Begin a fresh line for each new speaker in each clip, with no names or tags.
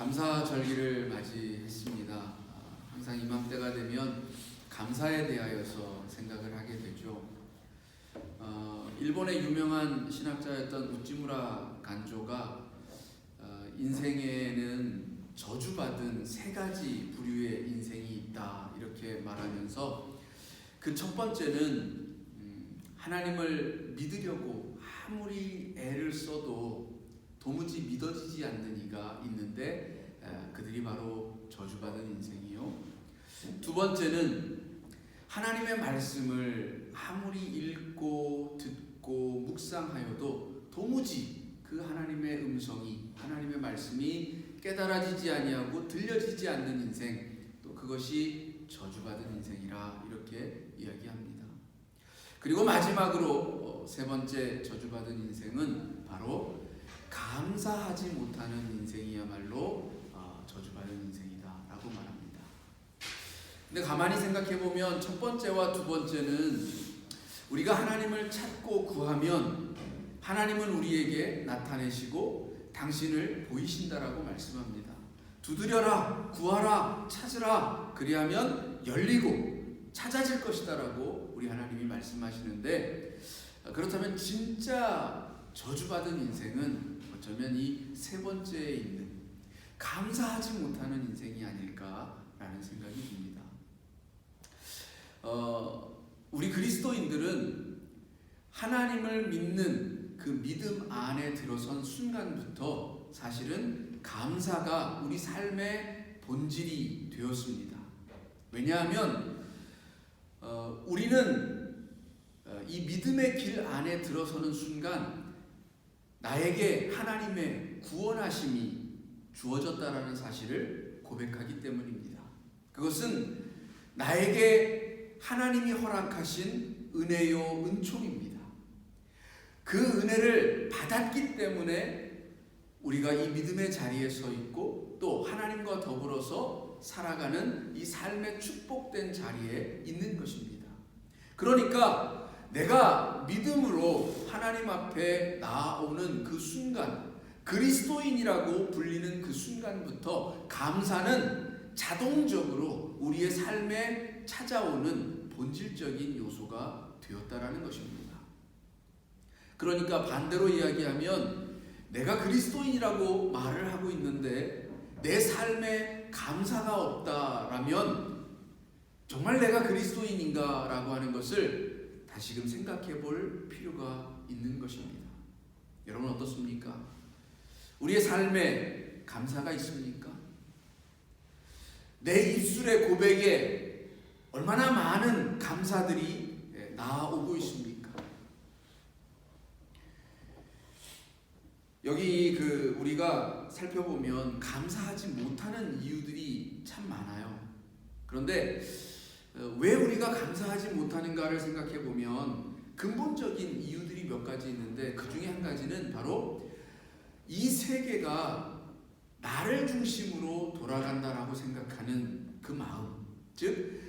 감사절기를 맞이했습니다. 항상 이맘때가 되면 감사에 대하여서 생각을 하게 되죠. 일본의 유명한 신학자였던 우찌무라 간조가 인생에는 저주받은 세 가지 부류의 인생이 있다 이렇게 말하면서 그 첫 번째는 하나님을 믿으려고 아무리 애를 써도 도무지 믿어지지 않는 이가 있는데 그들이 바로 저주받은 인생이요. 두 번째는 하나님의 말씀을 아무리 읽고 듣고 묵상하여도 도무지 그 하나님의 음성이, 하나님의 말씀이 깨달아지지 아니하고 들려지지 않는 인생, 또 그것이 저주받은 인생이라 이렇게 이야기합니다. 그리고 마지막으로 세 번째 저주받은 인생은 바로 감사하지 못하는 인생이야말로 저주받은 인생이다라고 말합니다. 근데 가만히 생각해보면 첫 번째와 두 번째는 우리가 하나님을 찾고 구하면 하나님은 우리에게 나타내시고 당신을 보이신다라고 말씀합니다. 두드려라, 구하라, 찾으라, 그리하면 열리고 찾아질 것이다라고 우리 하나님이 말씀하시는데, 그렇다면 진짜 저주받은 인생은 어쩌면 이 세 번째에 있는 감사하지 못하는 인생이 아닐까라는 생각이 듭니다. 우리 그리스도인들은 하나님을 믿는 그 믿음 안에 들어선 순간부터 사실은 감사가 우리 삶의 본질이 되었습니다. 왜냐하면 우리는 이 믿음의 길 안에 들어서는 순간 나에게 하나님의 구원하심이 주어졌다라는 사실을 고백하기 때문입니다. 그것은 나에게 하나님이 허락하신 은혜요 은총입니다. 그 은혜를 받았기 때문에 우리가 이 믿음의 자리에 서 있고 또 하나님과 더불어서 살아가는 이 삶의 축복된 자리에 있는 것입니다. 그러니까 내가 믿음으로 하나님 앞에 나아오는 그 순간, 그리스도인이라고 불리는 그 순간부터 감사는 자동적으로 우리의 삶에 찾아오는 본질적인 요소가 되었다라는 것입니다. 그러니까 반대로 이야기하면 내가 그리스도인이라고 말을 하고 있는데 내 삶에 감사가 없다라면 정말 내가 그리스도인인가 라고 하는 것을 다시금 생각해 볼 필요가 있는 것입니다. 여러분 어떻습니까? 우리의 삶에 감사가 있습니까? 내 입술의 고백에 얼마나 많은 감사들이 나오고 있습니까? 여기 우리가 살펴보면 감사하지 못하는 이유들이 참 많아요. 그런데 왜 우리가 감사하지 못하는가를 생각해 보면 근본적인 이유들이 몇 가지 있는데 그 중에 한 가지는 바로 이 세계가 나를 중심으로 돌아간다라고 생각하는 그 마음, 즉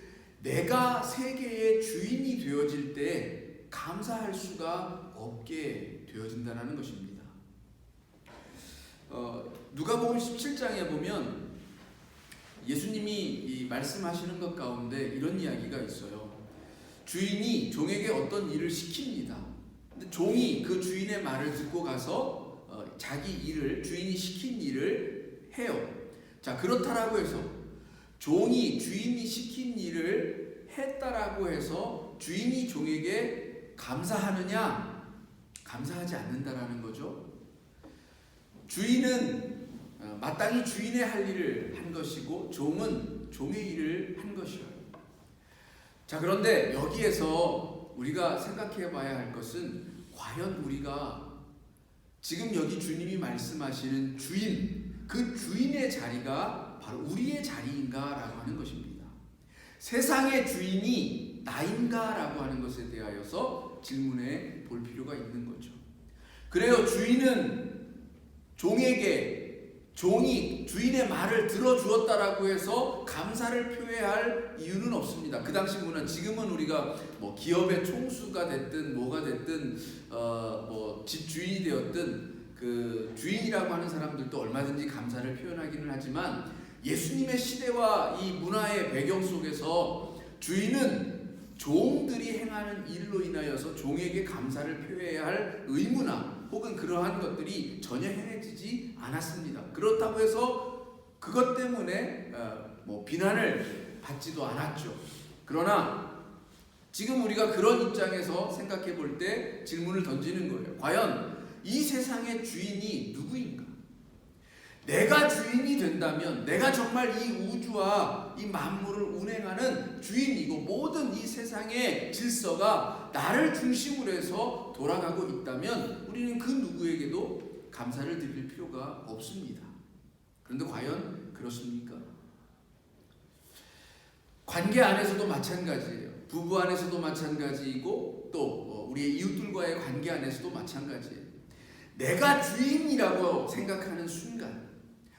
내가 세계의 주인이 되어질 때 감사할 수가 없게 되어진다는 것입니다. 누가복음 17장에 보면 예수님이 말씀하시는 것 가운데 이런 이야기가 있어요. 주인이 종에게 어떤 일을 시킵니다. 근데 종이 그 주인의 말을 듣고 가서 자기 일을, 주인이 시킨 일을 해요. 자, 그렇다라고 해서 종이 주인이 시킨 일을 했다라고 해서 주인이 종에게 감사하느냐? 감사하지 않는다라는 거죠. 주인은 마땅히 주인의 할 일을 한 것이고 종은 종의 일을 한 것이에요. 자, 그런데 여기에서 우리가 생각해 봐야 할 것은 과연 우리가 지금 여기 주님이 말씀하시는 주인, 그 주인의 자리가 바로 우리의 자리인가라고 하는 것입니다. 세상의 주인이 나인가라고 하는 것에 대하여서 질문해 볼 필요가 있는 거죠. 그래요, 주인은 종에게 종이 주인의 말을 들어주었다라고 해서 감사를 표해할 이유는 없습니다. 그 당시 문화, 지금은 우리가 기업의 총수가 됐든 뭐가 됐든 집 주인이 되었든 그 주인이라고 하는 사람들도 얼마든지 감사를 표현하기는 하지만 예수님의 시대와 이 문화의 배경 속에서 주인은 종들이 행하는 일로 인하여서 종에게 감사를 표해야 할 의무나 혹은 그러한 것들이 전혀 행해지지 않았습니다. 그렇다고 해서 그것 때문에 비난을 받지도 않았죠. 그러나 지금 우리가 그런 입장에서 생각해 볼 때 질문을 던지는 거예요. 과연 이 세상의 주인이 누구인가? 내가 주인이 된다면 내가 정말 이 우주와 이 만물을 운행하는 주인이고 모든 이 세상의 질서가 나를 중심으로 해서 돌아가고 있다면 우리는 그 누구에게도 감사를 드릴 필요가 없습니다. 그런데 과연 그렇습니까? 관계 안에서도 마찬가지예요. 부부 안에서도 마찬가지이고 또 우리의 이웃들과의 관계 안에서도 마찬가지예요. 내가 주인이라고 생각하는 순간,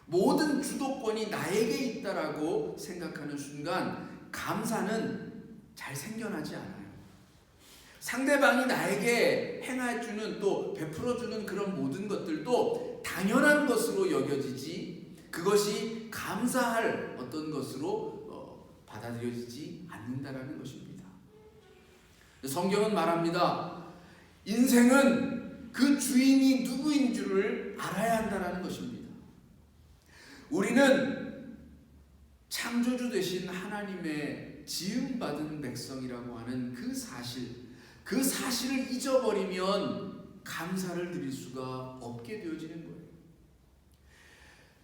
모든 주도권이 나에게 있다라고 생각하는 순간 감사는 잘 생겨나지 않아요. 상대방이 나에게 행해주는 또 베풀어주는 그런 모든 것들도 당연한 것으로 여겨지지 그것이 감사할 어떤 것으로 받아들여지지 않는다라는 것입니다. 성경은 말합니다. 인생은 그 주인이 누구인 줄을 알아야 한다는 것입니다. 우리는 창조주 되신 하나님의 지음받은 백성이라고 하는 그 사실을 잊어버리면 감사를 드릴 수가 없게 되어지는 거예요.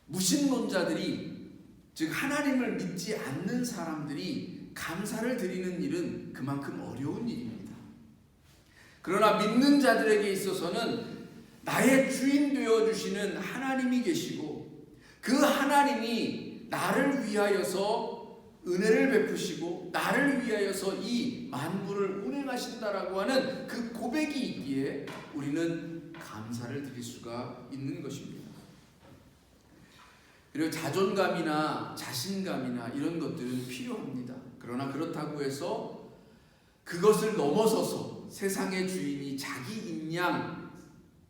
무신론자들이, 즉 하나님을 믿지 않는 사람들이 감사를 드리는 일은 그만큼 어려운 일입니다. 그러나 믿는 자들에게 있어서는 나의 주인 되어주시는 하나님이 계시고 그 하나님이 나를 위하여서 은혜를 베푸시고 나를 위하여서 이 만물을 운행하신다라고 하는 그 고백이 있기에 우리는 감사를 드릴 수가 있는 것입니다. 그리고 자존감이나 자신감이나 이런 것들은 필요합니다. 그러나 그렇다고 해서 그것을 넘어서서 세상의 주인이 자기인 양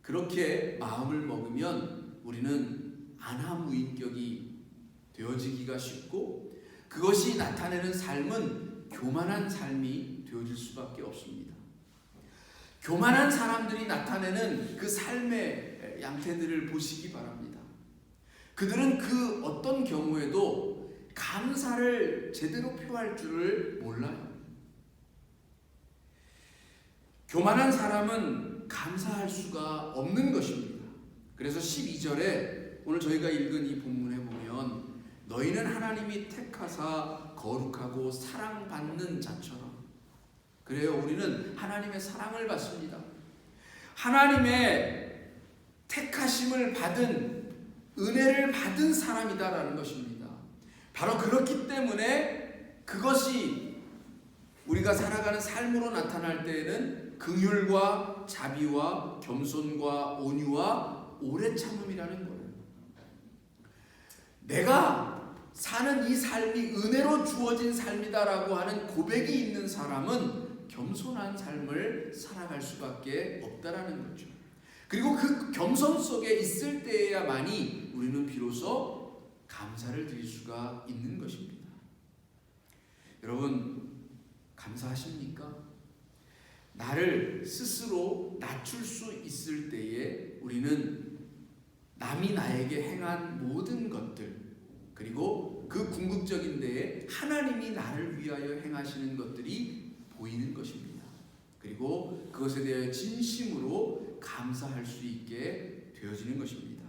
그렇게 마음을 먹으면 우리는 안하무인격이 되어지기가 쉽고 그것이 나타내는 삶은 교만한 삶이 되어질 수밖에 없습니다. 교만한 사람들이 나타내는 그 삶의 양태들을 보시기 바랍니다. 그들은 그 어떤 경우에도 감사를 제대로 표할 줄을 몰라요. 교만한 사람은 감사할 수가 없는 것입니다. 그래서 12절에 오늘 저희가 읽은 이 본문에 보면 너희는 하나님이 택하사 거룩하고 사랑받는 자처럼, 그래요, 우리는 하나님의 사랑을 받습니다. 하나님의 택하심을 받은, 은혜를 받은 사람이다라는 것입니다. 바로 그렇기 때문에 그것이 우리가 살아가는 삶으로 나타날 때에는 긍휼과 자비와 겸손과 온유와 오래 참음이라는 거예요. 내가 사는 이 삶이 은혜로 주어진 삶이다라고 하는 고백이 있는 사람은 겸손한 삶을 살아갈 수밖에 없다라는 거죠. 그리고 그 겸손 속에 있을 때에야만이 우리는 비로소 감사를 드릴 수가 있는 것입니다. 여러분, 감사하십니까? 나를 스스로 낮출 수 있을 때에 우리는 남이 나에게 행한 모든 것들, 그리고 그 궁극적인 데에 하나님이 나를 위하여 행하시는 것들이 보이는 것입니다. 그리고 그것에 대해 진심으로 감사할 수 있게 되어지는 것입니다.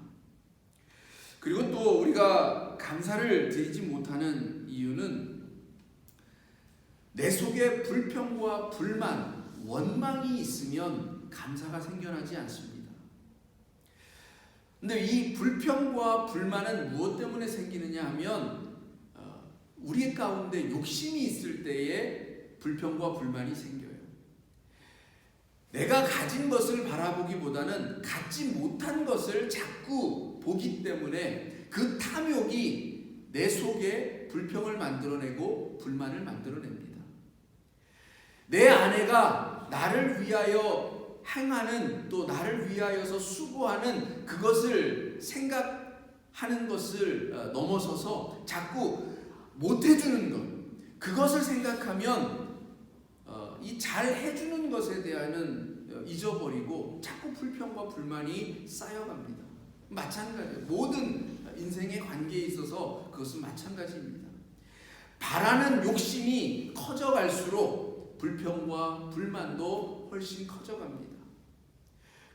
그리고 또 우리가 감사를 드리지 못하는 이유는 내 속에 불평과 불만, 원망이 있으면 감사가 생겨나지 않습니다. 근데 이 불평과 불만은 무엇 때문에 생기느냐 하면 우리 가운데 욕심이 있을 때에 불평과 불만이 생겨요. 내가 가진 것을 바라보기보다는 갖지 못한 것을 자꾸 보기 때문에 그 탐욕이 내 속에 불평을 만들어내고 불만을 만들어냅니다. 내 아내가 나를 위하여 행하는, 또 나를 위하여서 수고하는 그것을 생각하는 것을 넘어서서 자꾸 못해주는 것, 그것을 생각하면 이 잘 해주는 것에 대한은 잊어버리고 자꾸 불평과 불만이 쌓여갑니다. 마찬가지예요. 모든 인생의 관계에 있어서 그것은 마찬가지입니다. 바라는 욕심이 커져갈수록 불평과 불만도 훨씬 커져갑니다.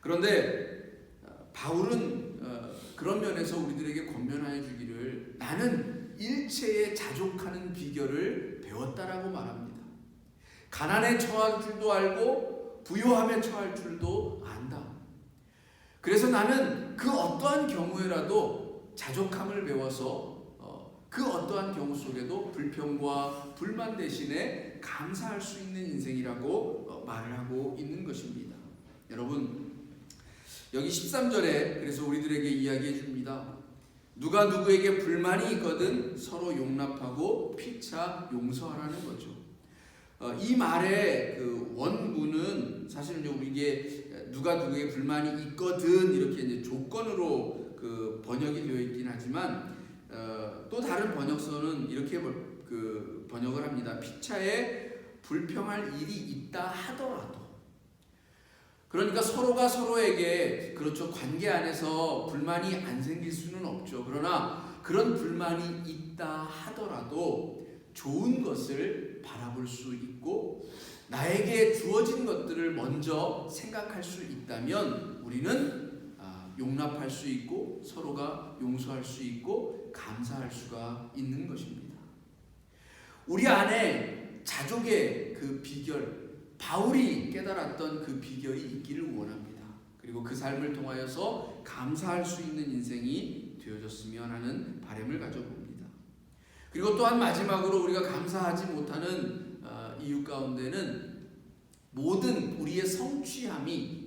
그런데 바울은 그런 면에서 우리들에게 권면하여 주기를, 나는 일체에 자족하는 비결을 배웠다라고 말합니다. 가난에 처할 줄도 알고 부요함에 처할 줄도 안다. 그래서 나는 그 어떠한 경우에라도 자족함을 배워서 그 어떠한 경우 속에도 불평과 불만 대신에 감사할 수 있는 인생이라고 말을 하고 있는 것입니다. 여러분, 여기 13절에 그래서 우리들에게 이야기해 줍니다. 누가 누구에게 불만이 있거든 서로 용납하고 피차 용서하라는 거죠. 이 말의 그 원문은 사실은 이게 누가 누구에게 불만이 있거든 이렇게 이제 조건으로 그 번역이 되어 있긴 하지만 또 다른 번역서는 이렇게 그 번역을 합니다. 피차에 불평할 일이 있다 하더라도. 그러니까 서로가 서로에게, 그렇죠, 관계 안에서 불만이 안 생길 수는 없죠. 그러나 그런 불만이 있다 하더라도 좋은 것을 바라볼 수 있고 나에게 주어진 것들을 먼저 생각할 수 있다면 우리는 용납할 수 있고 서로가 용서할 수 있고 감사할 수가 있는 것입니다. 우리 안에 자족의 그 비결, 바울이 깨달았던 그 비결이 있기를 원합니다. 그리고 그 삶을 통하여서 감사할 수 있는 인생이 되어졌으면 하는 바람을 가져봅니다. 그리고 또한 마지막으로 우리가 감사하지 못하는 이유 가운데는 모든 우리의 성취함이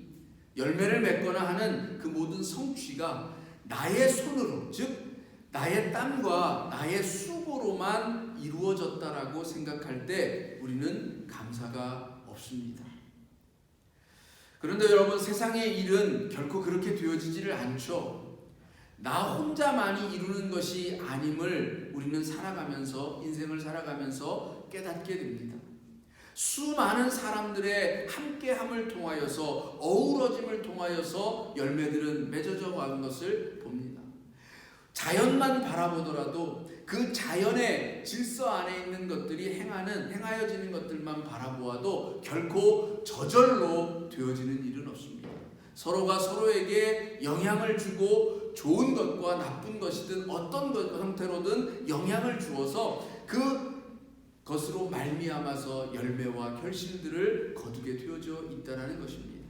열매를 맺거나 하는 그 모든 성취가 나의 손으로, 즉 나의 땀과 나의 수고로만 이루어졌다라고 생각할 때 우리는 감사가 없습니다. 그런데 여러분, 세상의 일은 결코 그렇게 되어지지를 않죠. 나 혼자만이 이루는 것이 아님을 우리는 살아가면서, 인생을 살아가면서 깨닫게 됩니다. 수많은 사람들의 함께함을 통하여서, 어우러짐을 통하여서 열매들은 맺어져 가는 것을 봅니다. 자연만 바라보더라도 그 자연의 질서 안에 있는 것들이 행하여지는 것들만 바라보아도 결코 저절로 되어지는 일은 없습니다. 서로가 서로에게 영향을 주고 좋은 것과 나쁜 것이든 어떤 형태로든 영향을 주어서 그것으로 말미암아서 열매와 결실들을 거두게 되어져 있다는 것입니다.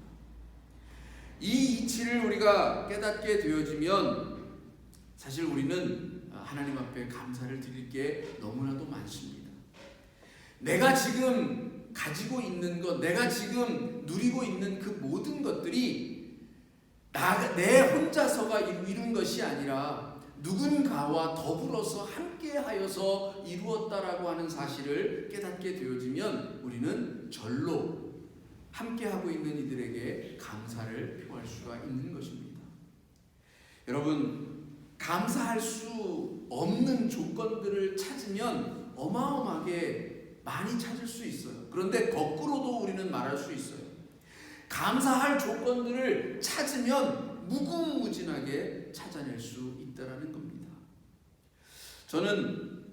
이 이치를 우리가 깨닫게 되어지면 사실 우리는 하나님 앞에 감사를 드릴 게 너무나도 많습니다. 내가 지금 가지고 있는 것, 내가 지금 누리고 있는 그 모든 것들이 내 혼자서가 이룬 것이 아니라 누군가와 더불어서 함께하여서 이루었다라고 하는 사실을 깨닫게 되어지면 우리는 절로 함께하고 있는 이들에게 감사를 표할 수가 있는 것입니다. 여러분, 감사할 수 없는 조건들을 찾으면 어마어마하게 많이 찾을 수 있어요. 그런데 거꾸로도 우리는 말할 수 있어요. 감사할 조건들을 찾으면 무궁무진하게 찾아낼 수 있다는 겁니다. 저는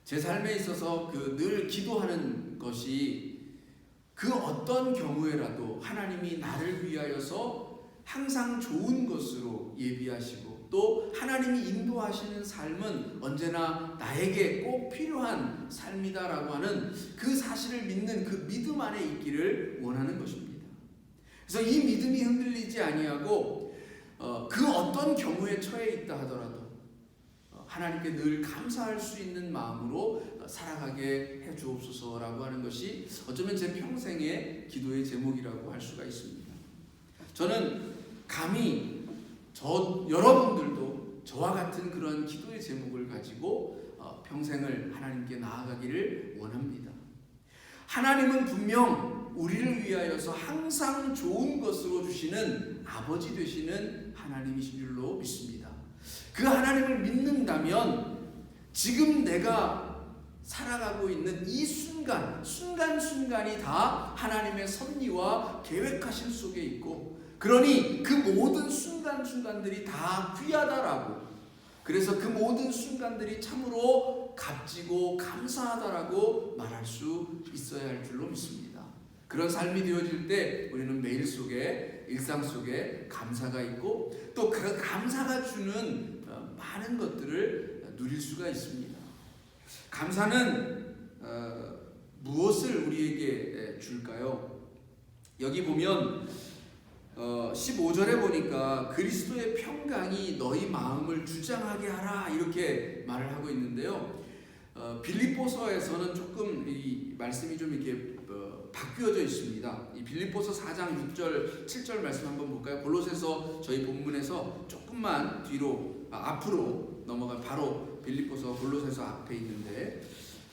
제 삶에 있어서 늘 기도하는 것이 그 어떤 경우에라도 하나님이 나를 위하여서 항상 좋은 것으로 예비하시고 또 하나님이 인도하시는 삶은 언제나 나에게 꼭 필요한 삶이다라고 하는 그 사실을 믿는 그 믿음 안에 있기를 원하는 것입니다. 그래서 이 믿음이 흔들리지 아니하고 그 어떤 경우에 처해 있다 하더라도 하나님께 늘 감사할 수 있는 마음으로 살아가게 해 주옵소서라고 하는 것이 어쩌면 제 평생의 기도의 제목이라고 할 수가 있습니다. 저는 감히 여러분들도 저와 같은 그런 기도의 제목을 가지고 평생을 하나님께 나아가기를 원합니다. 하나님은 분명 우리를 위하여서 항상 좋은 것으로 주시는 아버지 되시는 하나님이신 줄로 믿습니다. 그 하나님을 믿는다면 지금 내가 살아가고 있는 이 순간순간이 다 하나님의 섭리와 계획하심 속에 있고, 그러니 그 모든 순간순간들이 다 귀하다라고, 그래서 그 모든 순간들이 참으로 값지고 감사하다라고 말할 수 있어야 할 줄로 믿습니다. 그런 삶이 되어질 때 우리는 매일 속에, 일상 속에 감사가 있고 또 그 감사가 주는 많은 것들을 누릴 수가 있습니다. 감사는 무엇을 우리에게 줄까요? 여기 보면 15절에 보니까 그리스도의 평강이 너희 마음을 주장하게 하라 이렇게 말을 하고 있는데요. 빌립보서에서는 조금 이 말씀이 좀 이렇게 바뀌어져 있습니다. 이 빌립보서 4장 6절 7절 말씀 한번 볼까요? 골로새서 저희 본문에서 조금만 앞으로 넘어가 바로 빌립보서 골로새서 앞에 있는데,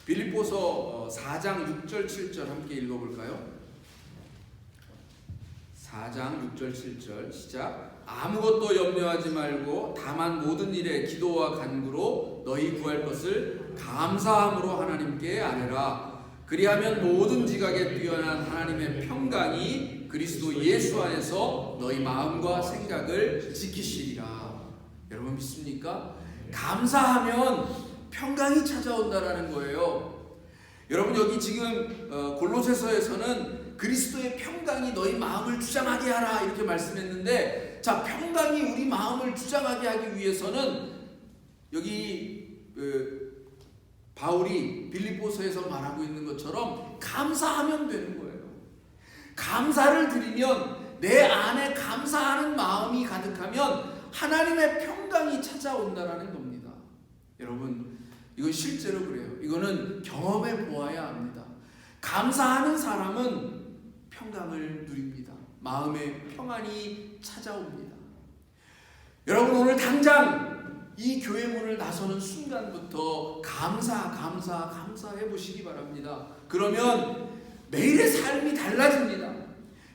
빌립보서 4장 6절 7절 함께 읽어볼까요? 4장 6절 7절 시작. 아무것도 염려하지 말고 다만 모든 일에 기도와 간구로 너희 구할 것을 감사함으로 하나님께 아뢰라. 그리하면 모든 지각에 뛰어난 하나님의 평강이 그리스도 예수 안에서 너희 마음과 생각을 지키시리라. 여러분 믿습니까? 감사하면 평강이 찾아온다라는 거예요. 여러분 여기 지금 골로새서에서는 그리스도의 평강이 너희 마음을 주장하게 하라 이렇게 말씀했는데, 자, 평강이 우리 마음을 주장하게 하기 위해서는 여기 바울이 빌립보서에서 말하고 있는 것처럼 감사하면 되는 거예요. 감사를 드리면, 내 안에 감사하는 마음이 가득하면 하나님의 평강이 찾아온다라는 겁니다. 여러분 이건 실제로 그래요. 이거는 경험해 보아야 합니다. 감사하는 사람은 평강을 누립니다. 마음의 평안이 찾아옵니다. 여러분 오늘 당장 이 교회 문을 나서는 순간부터 감사해 보시기 바랍니다. 그러면 매일의 삶이 달라집니다.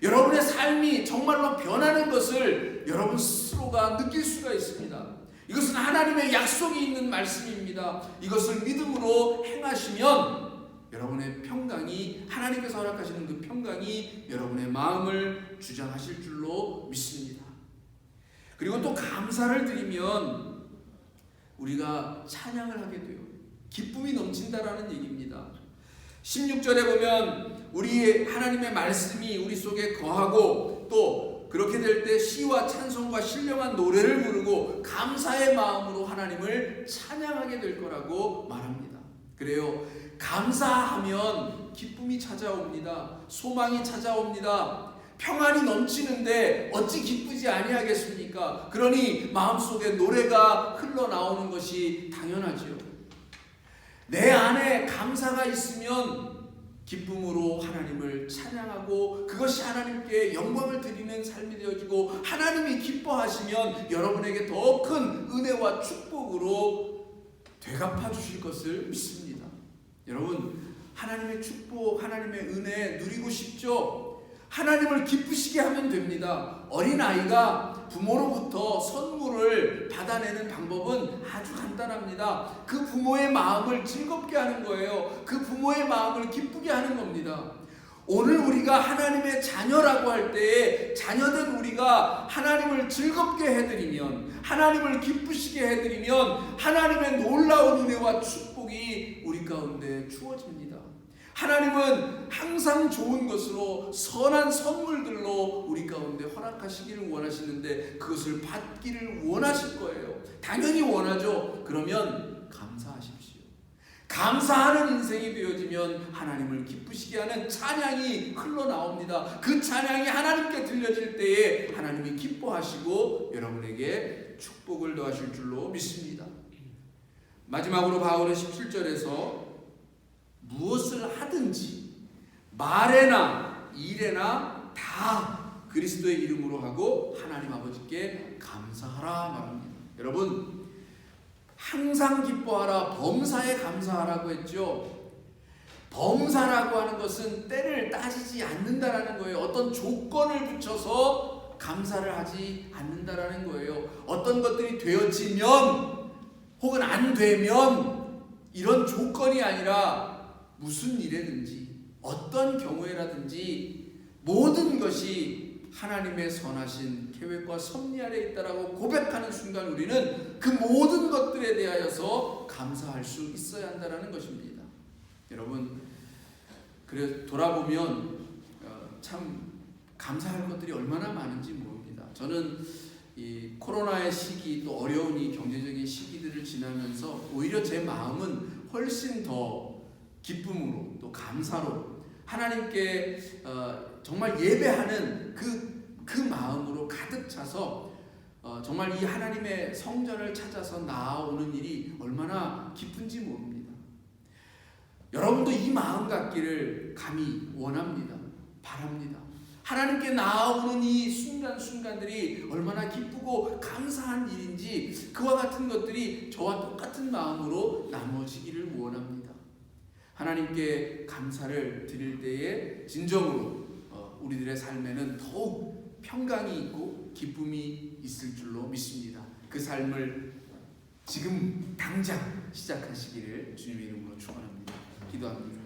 여러분의 삶이 정말로 변하는 것을 여러분 스스로가 느낄 수가 있습니다. 이것은 하나님의 약속이 있는 말씀입니다. 이것을 믿음으로 행하시면 여러분의 평강이, 하나님께서 허락하시는 그 평강이 여러분의 마음을 주장하실 줄로 믿습니다. 그리고 또 감사를 드리면 우리가 찬양을 하게 돼요. 기쁨이 넘친다라는 얘기입니다. 16절에 보면 우리 하나님의 말씀이 우리 속에 거하고 또 그렇게 될 때 시와 찬송과 신령한 노래를 부르고 감사의 마음으로 하나님을 찬양하게 될 거라고 말합니다. 그래요. 감사하면 기쁨이 찾아옵니다. 소망이 찾아옵니다. 평안이 넘치는데 어찌 기쁘지 아니하겠습니까? 그러니 마음속에 노래가 흘러나오는 것이 당연하지요. 내 안에 감사가 있으면 기쁨으로 하나님을 찬양하고 그것이 하나님께 영광을 드리는 삶이 되어지고, 하나님이 기뻐하시면 여러분에게 더 큰 은혜와 축복으로 되갚아 주실 것을 믿습니다. 여러분 하나님의 축복, 하나님의 은혜 누리고 싶죠? 하나님을 기쁘시게 하면 됩니다. 어린아이가 부모로부터 선물을 받아내는 방법은 아주 간단합니다. 그 부모의 마음을 즐겁게 하는 거예요. 그 부모의 마음을 기쁘게 하는 겁니다. 오늘 우리가 하나님의 자녀라고 할 때에 자녀된 우리가 하나님을 즐겁게 해드리면, 하나님을 기쁘시게 해드리면 하나님의 놀라운 은혜와 축복이 우리 가운데 주어집니다. 하나님은 항상 좋은 것으로, 선한 선물들로 우리 가운데 허락하시기를 원하시는데 그것을 받기를 원하실 거예요. 당연히 원하죠. 그러면 감사하십시오. 감사하는 인생이 되어지면 하나님을 기쁘시게 하는 찬양이 흘러나옵니다. 그 찬양이 하나님께 들려질 때에 하나님이 기뻐하시고 여러분에게 축복을 더하실 줄로 믿습니다. 마지막으로 바울은 17절에서 무엇을 하든지 말에나 일에나 다 그리스도의 이름으로 하고 하나님 아버지께 감사하라 말합니다. 여러분 항상 기뻐하라, 범사에 감사하라고 했죠. 범사라고 하는 것은 때를 따지지 않는다라는 거예요. 어떤 조건을 붙여서 감사를 하지 않는다라는 거예요. 어떤 것들이 되어지면 혹은 안 되면 이런 조건이 아니라 무슨 일에든지 어떤 경우에라든지 모든 것이 하나님의 선하신 계획과 섭리 아래 있다라고 고백하는 순간 우리는 그 모든 것들에 대하여서 감사할 수 있어야 한다는 것입니다. 여러분, 그래 돌아보면 참 감사할 것들이 얼마나 많은지 모릅니다. 저는 이 코로나의 시기 또 어려운 이 경제적인 시기들을 지나면서 오히려 제 마음은 훨씬 더 기쁨으로 또 감사로 하나님께 정말 예배하는 그 마음으로 가득 차서 정말 이 하나님의 성전을 찾아서 나아오는 일이 얼마나 기쁜지 모릅니다. 여러분도 이 마음 갖기를 감히 원합니다. 바랍니다. 하나님께 나아오는 이 순간순간들이 얼마나 기쁘고 감사한 일인지 그와 같은 것들이 저와 똑같은 마음으로 나눠지기를 원합니다. 하나님께 감사를 드릴 때에 진정으로 우리들의 삶에는 더욱 평강이 있고 기쁨이 있을 줄로 믿습니다. 그 삶을 지금 당장 시작하시기를 주님의 이름으로 축원합니다. 기도합니다.